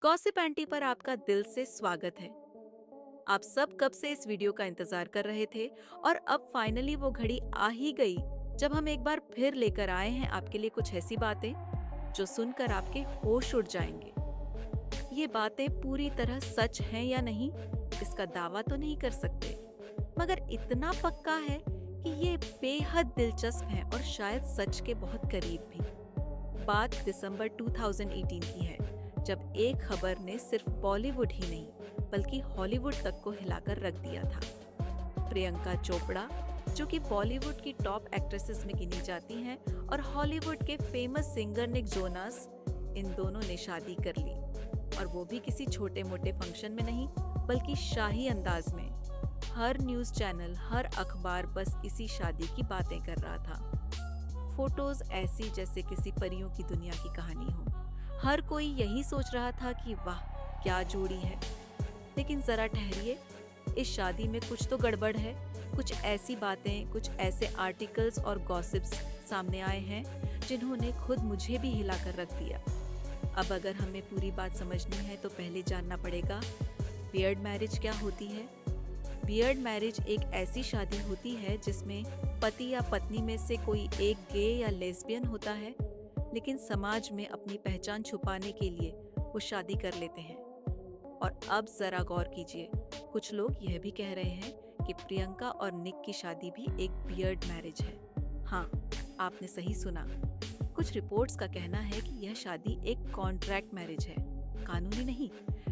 Gossip aunty पर आपका दिल से स्वागत है। आप सब कब से इस वीडियो का इंतजार कर रहे थे और अब फाइनली वो घड़ी आ ही गई जब हम एक बार फिर लेकर आए हैं आपके लिए कुछ ऐसी बातें जो सुनकर आपके होश उड़ जाएंगे। ये बातें पूरी तरह सच हैं या नहीं, इसका दावा तो नहीं कर सकते, मगर इतना पक्का है कि ये बेहद दिलचस्प है और शायद सच के बहुत करीब भी। बात दिसंबर 2018 की है, जब एक खबर ने सिर्फ बॉलीवुड ही नहीं बल्कि हॉलीवुड तक को हिलाकर रख दिया था। प्रियंका चोपड़ा, जो कि बॉलीवुड की टॉप एक्ट्रेसेस में गिनी जाती हैं, और हॉलीवुड के फेमस सिंगर निक जोनास, इन दोनों ने शादी कर ली, और वो भी किसी छोटे मोटे फंक्शन में नहीं बल्कि शाही अंदाज में। हर न्यूज चैनल, हर अखबार बस इसी शादी की बातें कर रहा था। फोटोज ऐसी जैसे किसी परियों की दुनिया की कहानी हो। हर कोई यही सोच रहा था कि वाह क्या जोड़ी है। लेकिन जरा ठहरिए, इस शादी में कुछ तो गड़बड़ है। कुछ ऐसी बातें, कुछ ऐसे आर्टिकल्स और गॉसिप्स सामने आए हैं जिन्होंने खुद मुझे भी हिलाकर रख दिया। अब अगर हमें पूरी बात समझनी है तो पहले जानना पड़ेगा वियर्ड मैरिज क्या होती है। वियर्ड मैरिज एक ऐसी शादी होती है जिसमें पति या पत्नी में से कोई एक गे या लेस्बियन होता है, लेकिन समाज में अपनी पहचान छुपाने के लिए वो शादी कर लेते हैं। और अब जरा गौर कीजिए, कुछ लोग यह भी कह रहे हैं कि प्रियंका और निक की शादी भी एक वियर्ड मैरिज है। हाँ, आपने सही सुना। कुछ रिपोर्ट्स का कहना है कि यह शादी एक कॉन्ट्रैक्ट मैरिज है, कानूनी नहीं,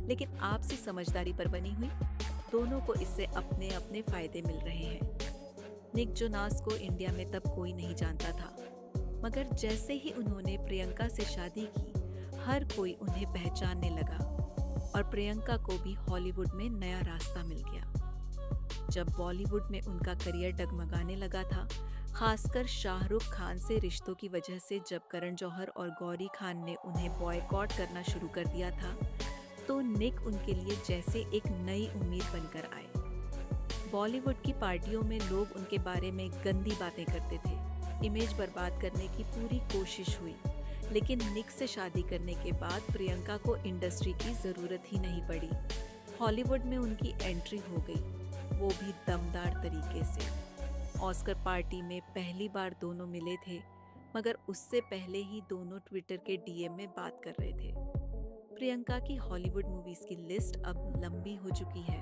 लेकिन आपसी समझदारी पर बनी हुई। दोनों को इससे अपने अपने फायदे मिल रहे हैं। निक जोनास को इंडिया में तब कोई नहीं जानता था, मगर जैसे ही उन्होंने प्रियंका से शादी की, हर कोई उन्हें पहचानने लगा, और प्रियंका को भी हॉलीवुड में नया रास्ता मिल गया। जब बॉलीवुड में उनका करियर डगमगाने लगा था, खासकर शाहरुख खान से रिश्तों की वजह से, जब करण जौहर और गौरी खान ने उन्हें बॉयकॉट करना शुरू कर दिया था, तो निक उनके लिए जैसे एक नई उम्मीद बनकर आए। बॉलीवुड की पार्टियों में लोग उनके बारे में गंदी बातें करते थे, इमेज बर्बाद करने की पूरी कोशिश हुई। लेकिन निक से शादी करने के बाद प्रियंका को इंडस्ट्री की जरूरत ही नहीं पड़ी। हॉलीवुड में उनकी एंट्री हो गई, वो भी दमदार तरीके से। ऑस्कर पार्टी में पहली बार दोनों मिले थे, मगर उससे पहले ही दोनों ट्विटर के डीएम में बात कर रहे थे। प्रियंका की हॉलीवुड मूवीज की लिस्ट अब लंबी हो चुकी है।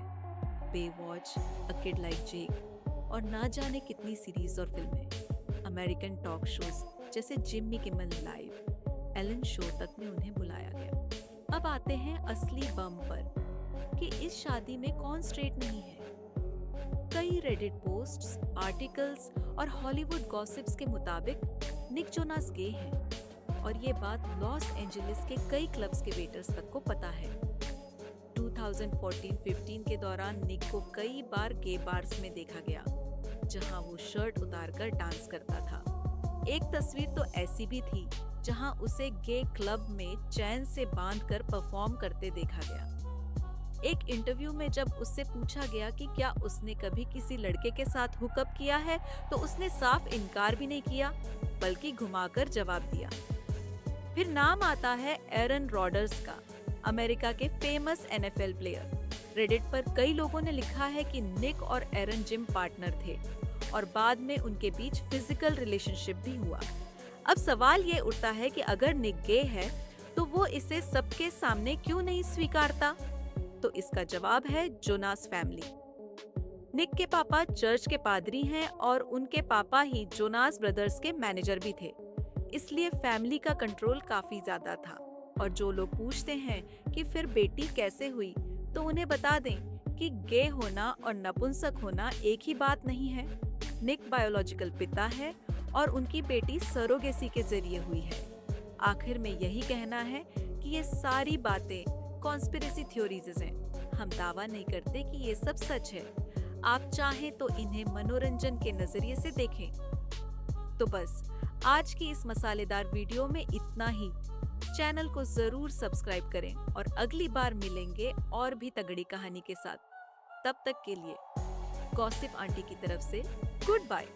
बेवॉच, अ किड लाइक जेक, और ना जाने कितनी सीरीज और फिल्में। अमेरिकन टॉक शोज जैसे Jimmy Kimmel live, Ellen show तक में उन्हें बुलाया गया। अब आते हैं असली बम पर कि इस शादी में कौन स्ट्रेट नहीं है। कई रेडिट पोस्ट्स, आर्टिकल्स और हॉलीवुड गॉसिप्स के मुताबिक निक जोनास गे हैं, और ये बात लॉस एंजलिस के कई क्लब्स के वेटर्स तक को पता है। 2014-15 के दौरान निक को कई बार गे बार्स में देखा गया, जहां वो शर्ट उतारकर डांस करता था। एक तस्वीर तो ऐसी भी थी जहां उसे गे क्लब में चैन से बांधकर परफॉर्म करते देखा गया। एक इंटरव्यू में जब उससे पूछा गया कि क्या उसने कभी किसी लड़के के साथ हुकअप किया है, तो उसने साफ इनकार भी नहीं किया, बल्कि घुमाकर जवाब दिया। फिर नाम आता है एरन रॉडर्स का, अमेरिका के फेमस एनएफएल प्लेयर। रेडिट पर कई लोगों ने लिखा है कि निक और एरन जिम पार्टनर थे, और बाद में उनके बीच फिजिकल रिलेशनशिप भी हुआ। अब सवाल ये उठता है कि अगर निक गे है तो वो इसे सबके सामने क्यों नहीं स्वीकारता? तो इसका जवाब है जोनास फैमिली। निक के पापा चर्च के पादरी हैं, और उनके पापा ही जोनास ब्रदर्स के मैनेजर भी थे, इसलिए फैमिली का कंट्रोल काफी ज्यादा था। और जो लोग पूछते हैं कि फिर बेटी कैसे हुई, तो उन्हें बता दें कि गे होना और नपुंसक होना एक ही बात नहीं है। निक बायोलॉजिकल पिता है और उनकी बेटी सरोगेसी के जरिए हुई है। आखिर में यही कहना है कि ये सारी बातें कॉन्स्पिरेसी थ्योरीज हैं। हम दावा नहीं करते कि ये सब सच है। आप चाहें तो इन्हें मनोरंजन के नजरिए से देखें। तो बस आज की इस मसालेदार वीडियो में इतना ही। चैनल को जरूर सब्सक्राइब करें, और अगली बार मिलेंगे और भी तगड़ी कहानी के साथ। तब तक के लिए गॉसिप आंटी की तरफ से गुड बाय।